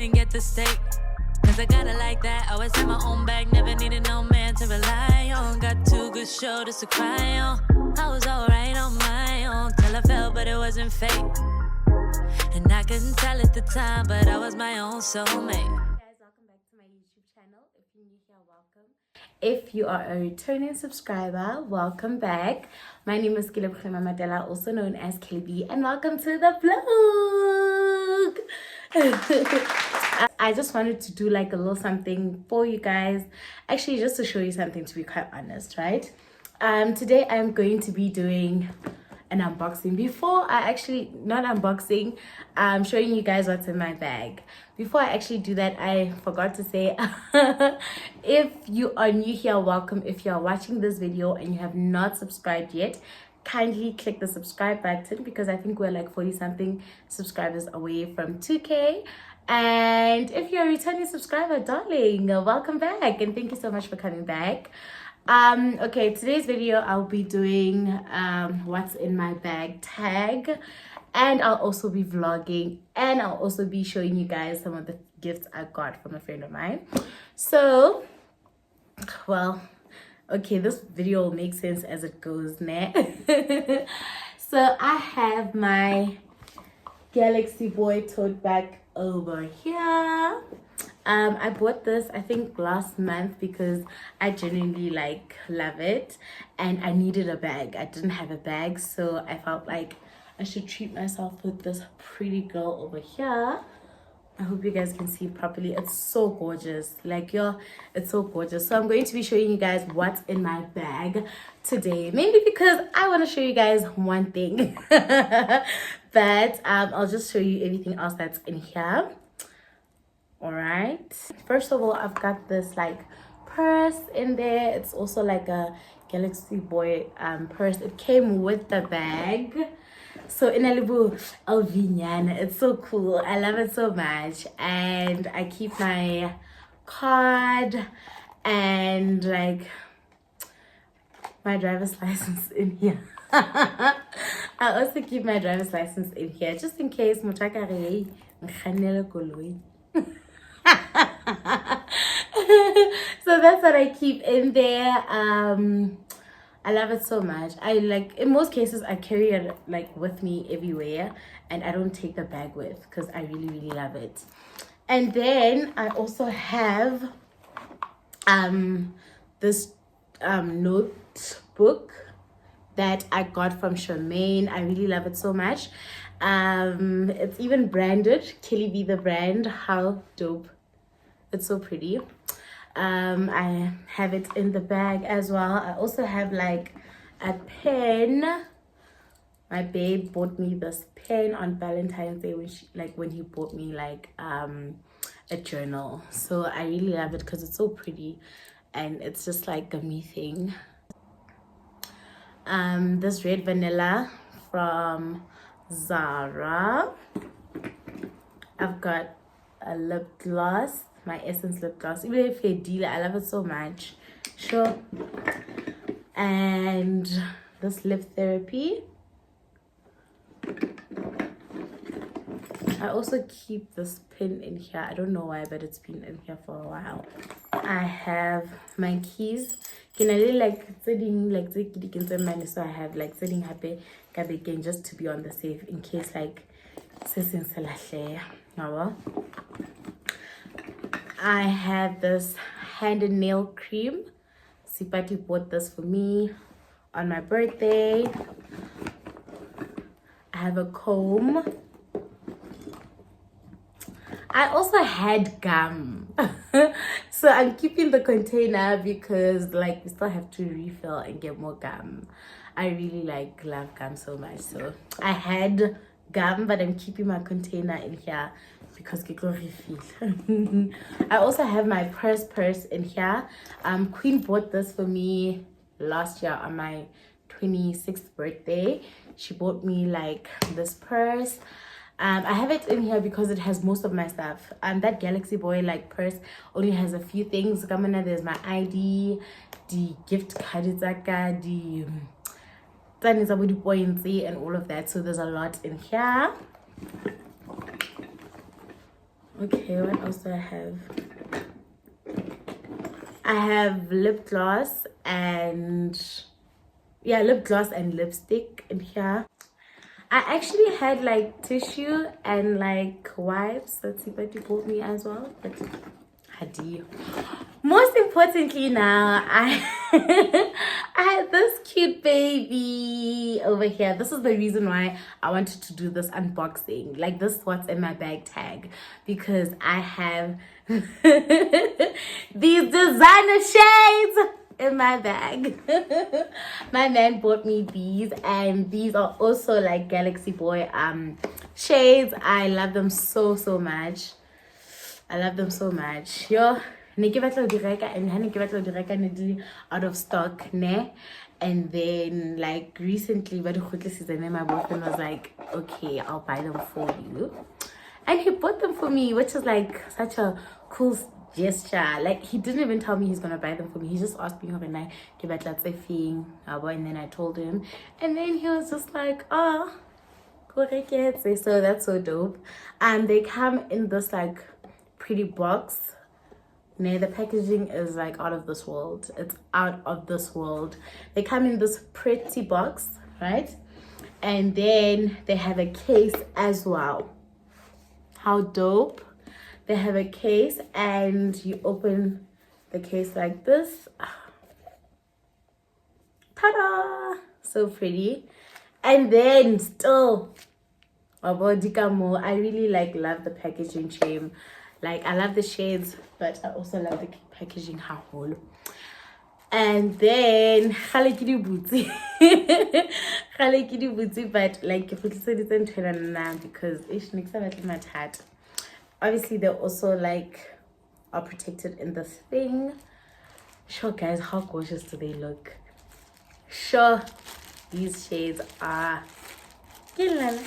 didn't get the steak. Cause I got it like that. Always had my own bag, never needed no man to rely on. Got two good shoulders to cry on. I was alright on my own till I fell, but it wasn't fate. And I couldn't tell at the time, but I was my own soulmate. Hey guys, welcome back to my YouTube channel. If you're new here, welcome. If you are a returning subscriber, welcome back. My name is Madela, also known as Kelby, and welcome to the vlog. I just wanted to do like a little something for you guys, actually just to show you something, to be quite honest, right? Today I'm going to be doing an unboxing. Before I actually, not unboxing, I'm showing you guys what's in my bag. Before I actually do that, I forgot to say, if you are new here, welcome. If you are watching this video and you have not subscribed yet, kindly click the subscribe button, because I think we're like 40 something subscribers away from 2K. And if you're a returning subscriber, darling, welcome back, and thank you so much for coming back. Okay, today's video I'll be doing what's in my bag tag, and I'll also be vlogging, and I'll also be showing you guys some of the gifts I got from a friend of mine. So, well, okay, this video will make sense as it goes, nah. So I have my Galaxy Boy tote bag over here. I bought this I think last month because I genuinely like love it, and I needed a bag. I didn't have a bag, so I felt like I should treat myself with this pretty girl over here. I hope you guys can see properly. It's so gorgeous, like, yo, it's so gorgeous. So I'm going to be showing you guys what's in my bag today, mainly because I want to show you guys one thing. But I'll just show you everything else that's in here. All right, first of all, I've got this like purse in there. It's also like a Galaxy Boy purse. It came with the bag. So in a little Alvinian, it's so cool. I love it so much. And I keep my card and like my driver's license in here. I also keep my driver's license in here just in case motakare nkhanela koloi. So that's what I keep in there. I love it so much. I like, in most cases I carry it like with me everywhere, and I don't take the bag with because I really love it. And then I also have this notebook that I got from Charmaine. I really love it so much. It's even branded Kelly B, the brand. How dope. It's so pretty. I have it in the bag as well. I also have like a pen. My babe bought me this pen on Valentine's Day when he bought me like a journal. So I really love it because it's so pretty, and it's just like a me thing. This red vanilla from Zara. I've got a lip gloss, my Essence lip gloss. Even if you're a dealer, I love it so much. Sure. And this lip therapy. I also keep this pin in here. I don't know why, but it's been in here for a while. I have my keys. Can I really like setting like so I have like setting happy again just to be on the safe in case like I have this hand and nail cream. Sipati bought this for me on my birthday. I have a comb. I also had gum. So I'm keeping the container because like we still have to refill and get more gum. I really love gum so much. So I had gum, but I'm keeping my container in here because I can refill. I also have my purse in here. Queen bought this for me last year on my 26th birthday. She bought me like this purse. I have it in here because it has most of my stuff. That Galaxy Boy like purse only has a few things. There's my ID, the gift card, the points and all of that. So there's a lot in here. Okay, what else do I have? I have lip gloss and lipstick in here. I actually had like tissue and like wipes that Sipati bought me as well, but Hadi. Most importantly now, I I had this cute baby over here. This is the reason why I wanted to do this unboxing. Like this what's in my bag tag, because I have these designer shades in my bag. My man bought me these, and these are also like Galaxy Boy shades. I love them so much. I love them so much. Yo, ne ke batla ho di reka, and ha ne ke batla ho di reka ne di out of stock ne. And then like recently by the season, my boyfriend was like, okay, I'll buy them for you. And he bought them for me, which is like such a cool gesture. Like he didn't even tell me he's gonna buy them for me. He just asked me and then I told him, and then he was just like, oh, so that's so dope. And they come in this like pretty box. The packaging is like out of this world. It's out of this world. They come in this pretty box, right? And then they have a case as well. How dope. They have a case, and you open the case like this. Ta-da! So pretty. And then still, I really like love the packaging shame. Like I love the shades, but I also love the packaging whole. And then but like because obviously they're also like are protected in this thing. Sure guys, how gorgeous do they look? Sure, these shades are okay.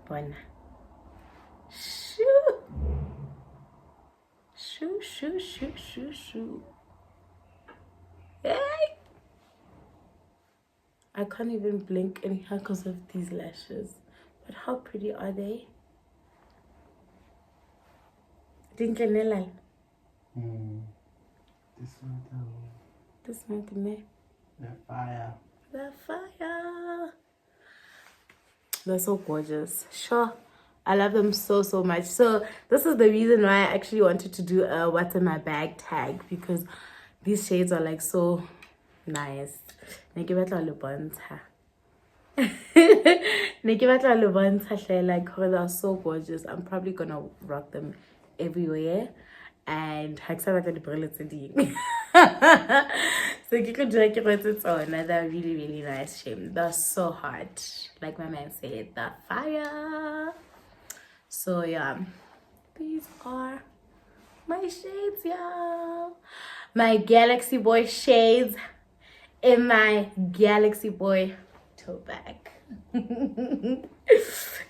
One. Shoo. Hey! I can't even blink in here because of these lashes. But how pretty are they? This one, the fire. The fire. They're so gorgeous. Sure. I love them so much. So this is the reason why I actually wanted to do a what's in my bag tag, because these shades are like so nice. Like they're so gorgeous. I'm probably gonna rock them everywhere. And so they're really nice shades. They're so hot. Like my man said, the fire. So yeah, these are my shades, y'all. My Galaxy Boy shades in my Galaxy Boy tote bag.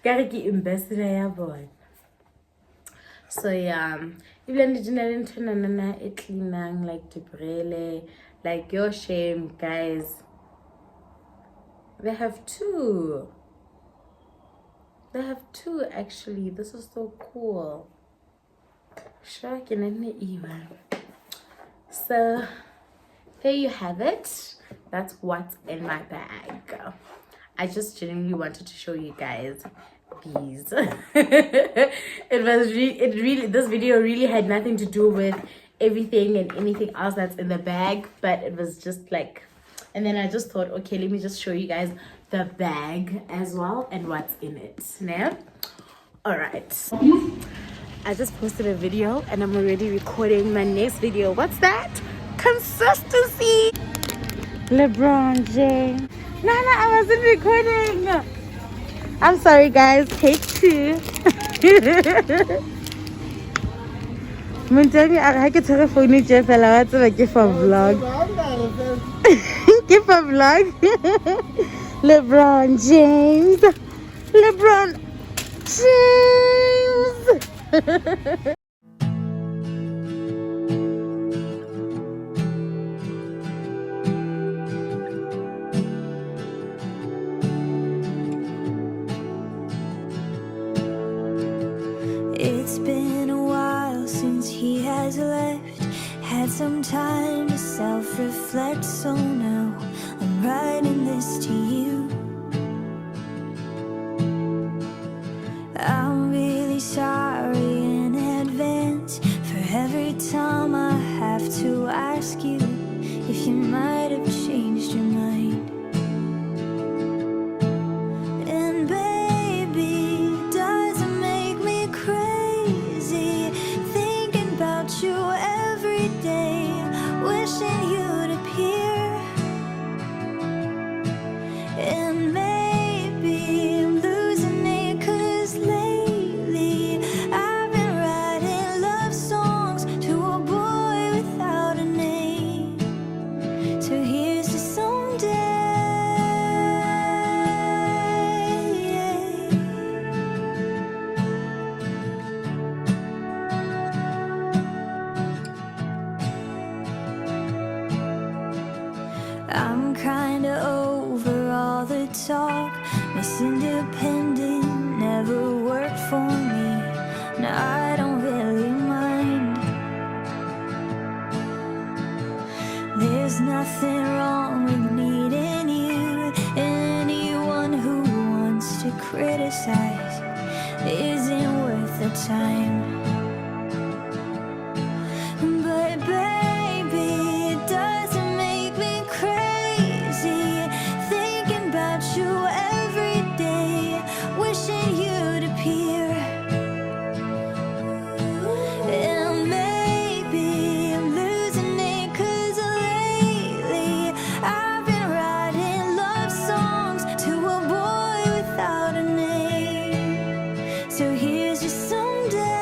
Gotta get invested in that boy. So yeah, even the general cleaning like Debrele, like your shame, guys. They have two. They have two actually. This is so cool. So there you have it. That's what's in my bag. I just genuinely wanted to show you guys these. This video really had nothing to do with everything and anything else that's in the bag, but it was just like, and then I just thought, okay, let me just show you guys the bag as well and what's in it. Now, all right, I just posted a video and I'm already recording my next video. What's that? Consistency. LeBron James. No, I wasn't recording. I'm sorry guys, take two. I can tell phone just allow it to give a vlog. Give a vlog. LeBron James. LeBron James. had some time to self-reflect, so now I'm writing this to you. I'm really sorry in advance for every time I have to ask you if you might have changed your mind. And baby, does it make me crazy thinking about you every day, wishing you'd appear. And maybe I'm losing it 'cause lately I've been writing love songs to a boy without a name. So here's to someday. I'm kinda over all the talk. Miss Independent never worked for me. Now I don't really mind. There's nothing wrong with needing you. Anyone who wants to criticize isn't worth the time. But baby, it doesn't make me crazy thinking about you every day, wishing you'd appear. And maybe I'm losing it 'cause lately I've been writing love songs to a boy without a name. So here's just someday.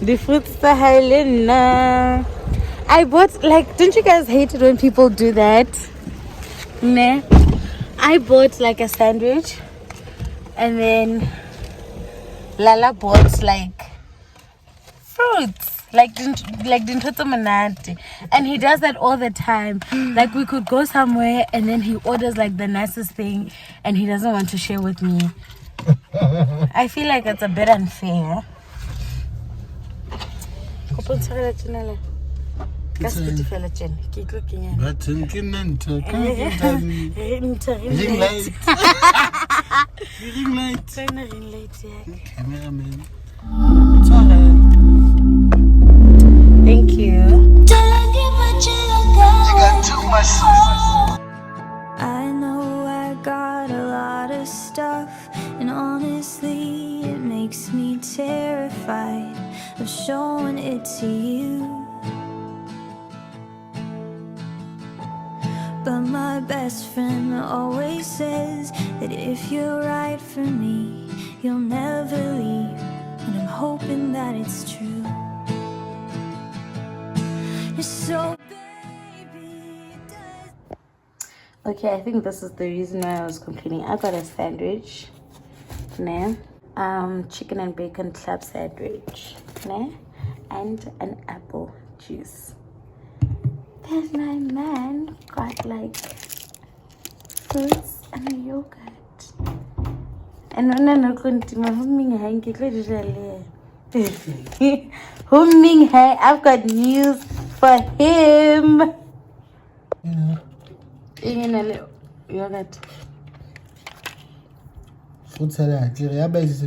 The fruits are highland. I bought, like, don't you guys hate it when people do that? Nah. I bought like a sandwich, and then Lala bought like fruits, like dintho manati, and he does that all the time. Like, we could go somewhere and then he orders like the nicest thing and he doesn't want to share with me. I feel like it's a bit unfair. Cameraman. It's alright. Thank you. You got too much sauce. I know I got a lot of stuff, and honestly, it makes me terrified of showing it to you. But my best friend always says that if you're right for me, you'll never leave, and I'm hoping that it's true. So baby, Okay, I think this is the reason why I was complaining. I got a sandwich, nah, chicken and bacon club sandwich, nah, and an apple juice. Then my man got like fruits and a yogurt. And when I know I've got news for him. Yogurt. Food salad. Yeah, because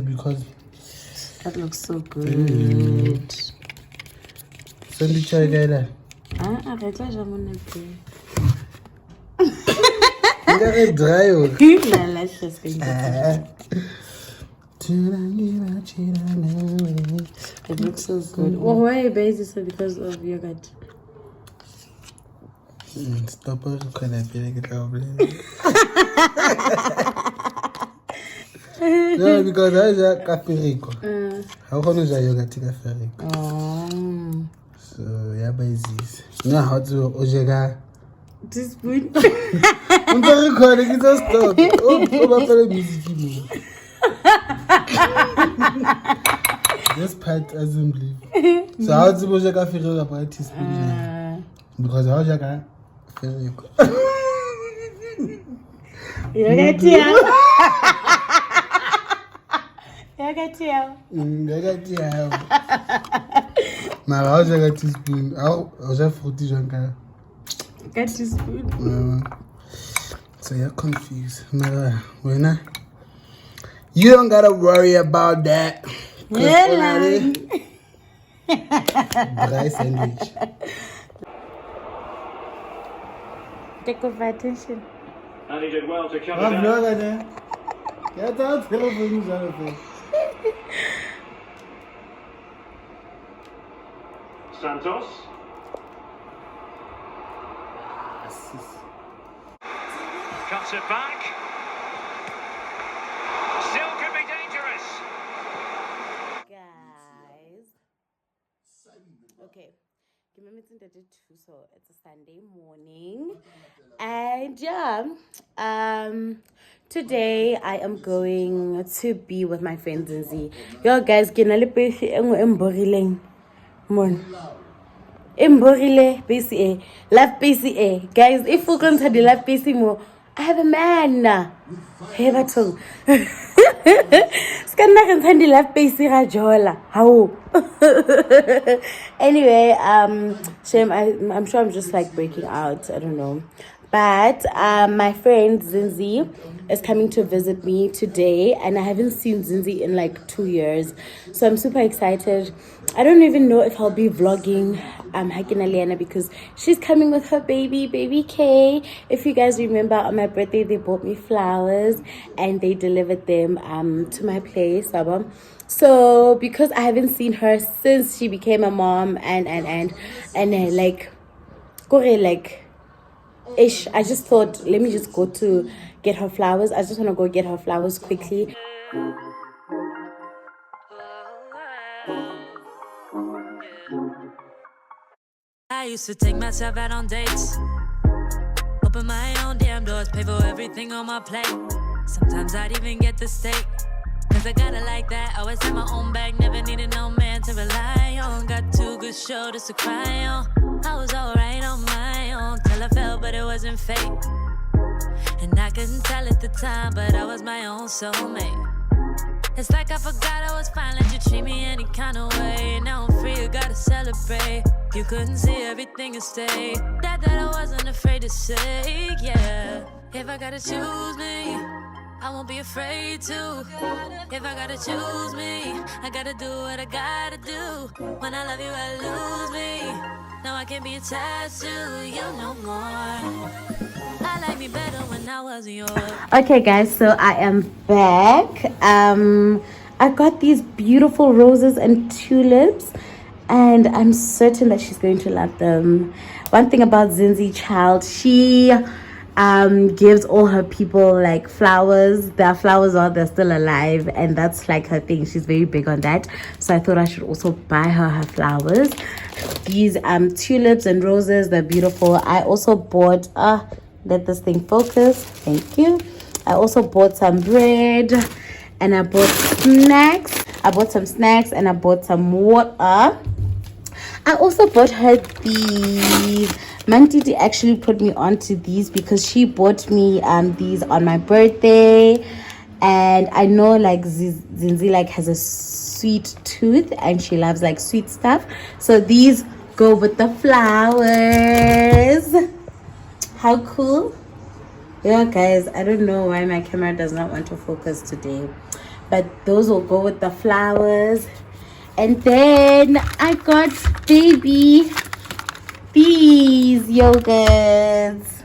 That looks so good. sandwich guy. I better jamon You got it dry. It looks so good. Oh, why are you basing this because of yogurt? Stop us because I feel like it's no, because I was a cafe rico. How come is a yogurt cafe rico? Oh. So, yeah, by this. No, how to Ojega. This spoon. I'm not recording, it's a stop. Oh, my fellow music. This part assembly. So, how to Ojega figure about teaspoon? Because how Ojega Caprico. Mara ha o ja ka teaspoon. Ha o ja fruity jwang ka? Ka teaspoon. So you're confused. Mara, wena, you don't gotta worry about that. Dry sandwich. Take off attention. And he did well to cut I'm it not out. gonna. Get out telephone, Jonathan. Santos. Cuts it back. Still could be dangerous. Guys. Okay. Give me a minute to do two, so it's a Sunday morning. And yeah, today I am going to be with my friend Zinzi. Yo guys, ke na le pesi engwe emborileng. Mon. Emborile pesi e. Love pesi e. Guys, if you can't the love pesi mo, I have a man. Hey batho. Ska nna re ntshandi love pesi ra jola. How? Anyway, shame, I'm sure I'm just like breaking out. I don't know. But my friend Zinzi is coming to visit me today, and I haven't seen Zinzi in like 2 years, so I'm super excited. I don't even know if I'll be vlogging Hakina Liana because she's coming with her baby K. If you guys remember, on my birthday they bought me flowers and they delivered them to my place. So because I haven't seen her since she became a mom and like ish, I just thought, let me just go to get her flowers. I just want to go get her flowers quickly. I used to take myself out on dates, open my own damn doors, pay for everything on my plate. Sometimes I'd even get the steak, cause I got it like that. Always had my own bag, never needed no man to rely on. Got 2 good shoulders to cry on. I was alright on my own till I fell, but it wasn't fate. And I couldn't tell at the time, but I was my own soulmate. It's like I forgot I was fine, let you treat me any kind of way. Now I'm free, you gotta celebrate. You couldn't see everything and stay. That I wasn't afraid to say, yeah. If I gotta choose me, I won't be afraid to. If I gotta choose me, I gotta do what I gotta do. When I love you, I lose me. Now I can't be attached to you no more. I like me better when I wasn't yours. Okay guys, so I am back. I got these beautiful roses and tulips, and I'm certain that she's going to love them. One thing about Zinzi child, she gives all her people like flowers. Their flowers are they're still alive, and that's like her thing. She's very big on that, so I thought I should also buy her flowers. These tulips and roses, they're beautiful. I also bought let this thing focus, thank you. I also bought some bread, and I bought snacks. I bought some snacks, and I bought some water. I also bought her these. Mantiti actually put me onto these because she bought me these on my birthday, and I know like Zinzi like has a sweet tooth and she loves like sweet stuff, so these go with the flowers. How cool. Yeah guys, I don't know why my camera does not want to focus today, but those will go with the flowers. And then I got baby these yogurts.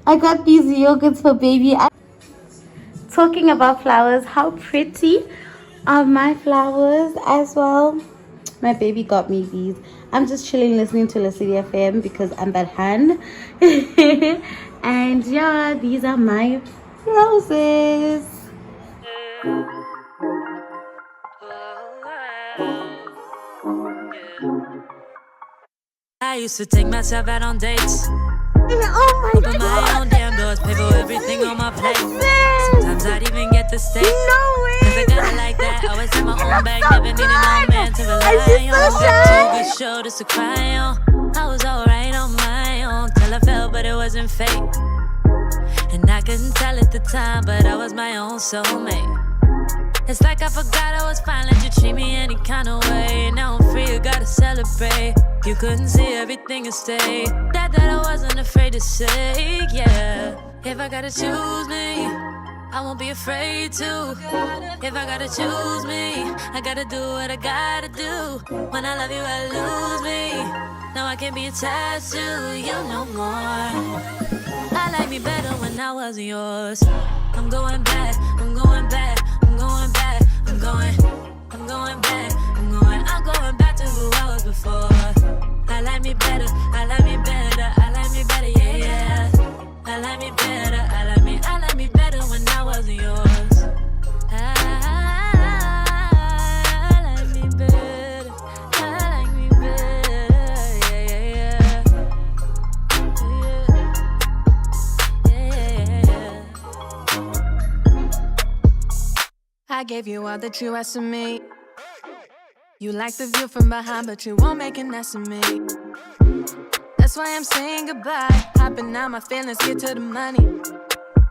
I got these yogurts for baby. Talking about flowers, how pretty are my flowers as well. My baby got me these. I'm just chilling listening to Leslie FM because I'm that hand. And yeah, these are my roses. I used to take myself out on dates, Oh my open my own damn doors, pay for everything on my plate. Sometimes I'd even get the steak, cause I got it like that. Always had my own bag, never needed no man to rely on. Got 2 good shoulders to cry on. I was alright on my own till I fell, but it wasn't fate. And I couldn't tell at the time, but I was my own soulmate. It's like I forgot I was fine, let you treat me any kind of way. Now I'm free, you gotta celebrate. You couldn't see everything and stay. That I wasn't afraid to say, yeah. If I gotta choose me, I won't be afraid to. If I gotta choose me, I gotta do what I gotta do. When I love you, I lose me. Now I can't be attached to you no more. I like me better when I wasn't yours. I'm going back, I'm going back, I'm going back, I'm going back, I'm going back to who I was before. I like me better, I like me better, I like me better, yeah, yeah. I like me better, I like me better when I wasn't yours. I like me better, I like me better, yeah, yeah, yeah. I gave you all that you asked of me. You like the view from behind, but you won't make an ass of me. That's why I'm saying goodbye. Hopping out my feelings, get to the money.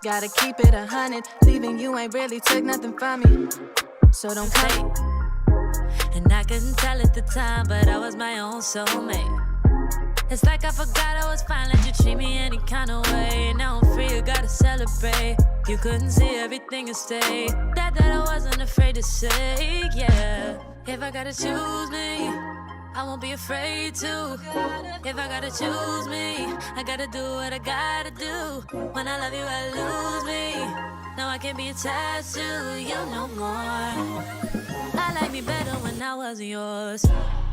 Gotta keep it 100. Leaving you ain't really took nothing from me. So don't play. And I couldn't tell at the time, but I was my own soulmate. It's like I forgot I was fine, let you treat me any kind of way. Now I'm free, you gotta celebrate. You couldn't see everything and stay. That I wasn't afraid to say, yeah. If I gotta choose me, I won't be afraid to. If I gotta choose me, I gotta do what I gotta do. When I love you, I lose me. Now I can't be attached to you no more. I like me better when I wasn't yours.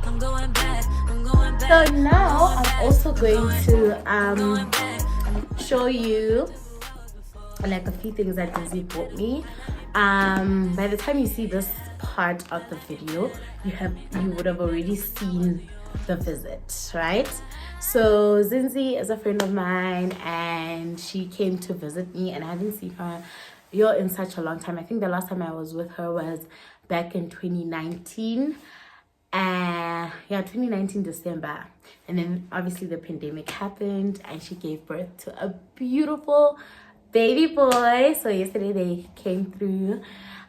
I'm going back, I'm going back. So now I'm also going to show you like a few things that Disney bought me. By the time you see this part of the video, you would have already seen the visit, right? So Zinzi is a friend of mine and she came to visit me, and I hadn't seen her in such a long time. I think the last time I was with her was back in 2019. 2019 December, and then obviously the pandemic happened and she gave birth to a beautiful baby boy. So yesterday they came through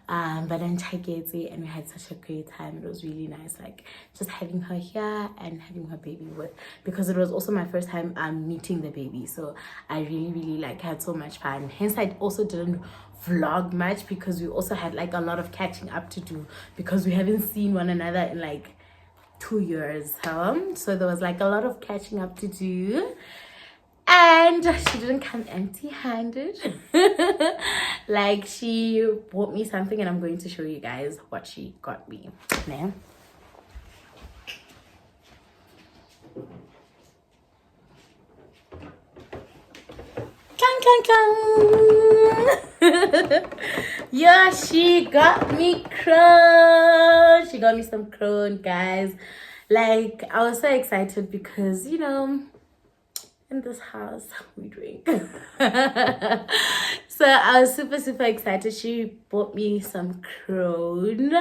but in Chagezi, and we had such a great time. It was really nice, like just having her here and having her baby because it was also my first time meeting the baby. So I really like had so much fun. Hence I also didn't vlog much because we also had like a lot of catching up to do because we haven't seen one another in like 2 years. So there was like a lot of catching up to do. And she didn't come empty-handed. Like, she bought me something, and I'm going to show you guys what she got me. Now, yeah, she got me Crown. She got me some Crown, guys. Like, I was so excited because, you know, in this house we drink. So I was super excited. She bought me some Crown,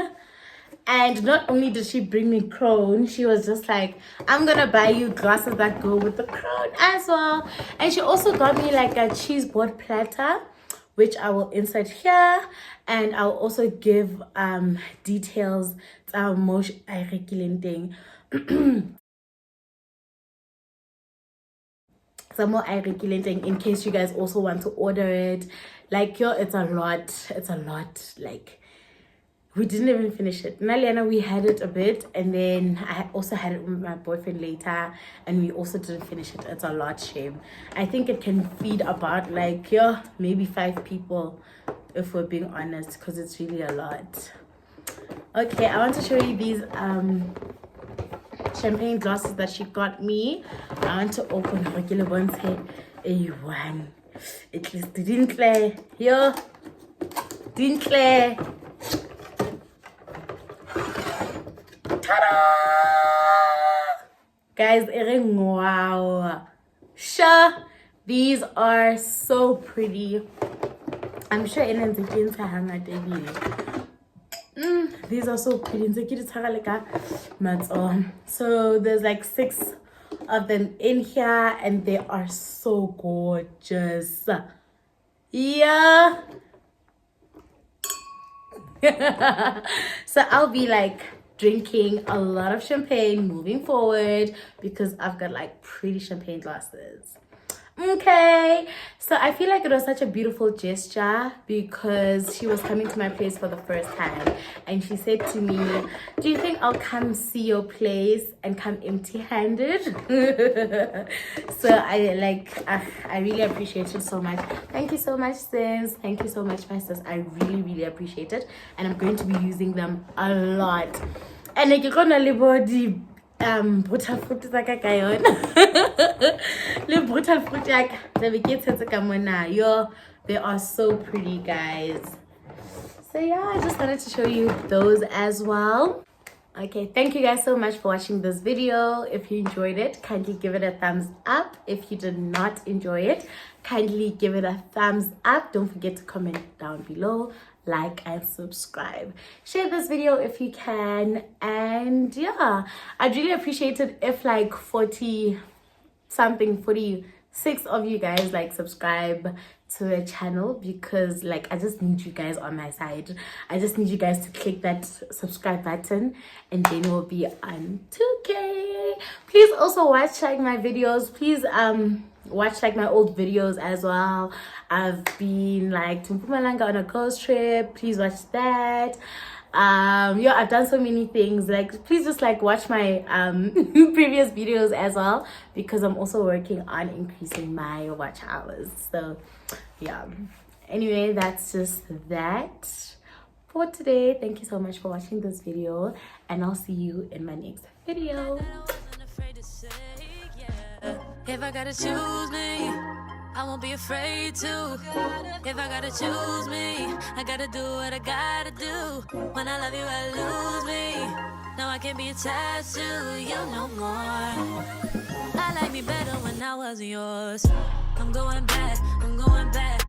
and not only did she bring me Crown, she was just like, I'm gonna buy you glasses that go with the Crown as well. And she also got me like a cheese board platter, which I will insert here, and I'll also give details. Some more eye regulating in case you guys also want to order it. Like, yo, it's a lot. Like, we didn't even finish it. Naliana, we had it a bit, and then I also had it with my boyfriend later, and we also didn't finish it. It's a lot, shame. I think it can feed about like, yo, maybe 5 people if we're being honest, because it's really a lot. Okay, I want to show you these champagne glasses that she got me. I want to open regular ones here. A1. At least didn't clear. Yo. Didn't clear. Ta-da! Guys, wow. Sure. These are so pretty. I'm sure these are so pretty. So there's like 6 of them in here, and they are so gorgeous. Yeah. So I'll be like drinking a lot of champagne moving forward because I've got like pretty champagne glasses. Okay, so I feel like it was such a beautiful gesture because she was coming to my place for the first time, and she said to me, do you think I'll come see your place and come empty-handed? So I really appreciate it so much. Thank you so much, sis. Thank you so much, my sis. I really appreciate it, and I'm going to be using them a lot. And like you're gonna live brutal fruit tsaka ka yona le brutal fruit yaka tlabe ke tshetse ka mona. Yo, they are so pretty, guys. So yeah, I just wanted to show you those as well. Okay, thank you guys so much for watching this video. If you enjoyed it, kindly give it a thumbs up. If you did not enjoy it, kindly give it a thumbs up. Don't forget to comment down below, like and subscribe. Share this video if you can, and yeah, I'd really appreciate it if like 46 of you guys like subscribe to the channel, because like I just need you guys on my side. I just need you guys to click that subscribe button, and then we'll be on 2K. Please also watch like my videos. Please watch like my old videos as well. I've been like to Mpumalanga on a girls trip. Please watch that. Yeah, I've done so many things. Like please just like watch my previous videos as well, because I'm also working on increasing my watch hours. So yeah, anyway, that's just that for today. Thank you so much for watching this video, and I'll see you in my next video. If I gotta choose me, I won't be afraid to. If I gotta choose me, I gotta do what I gotta do. When I love you, I lose me. Now I can't be attached to you no more. I like me better when I wasn't yours. I'm going back, I'm going back.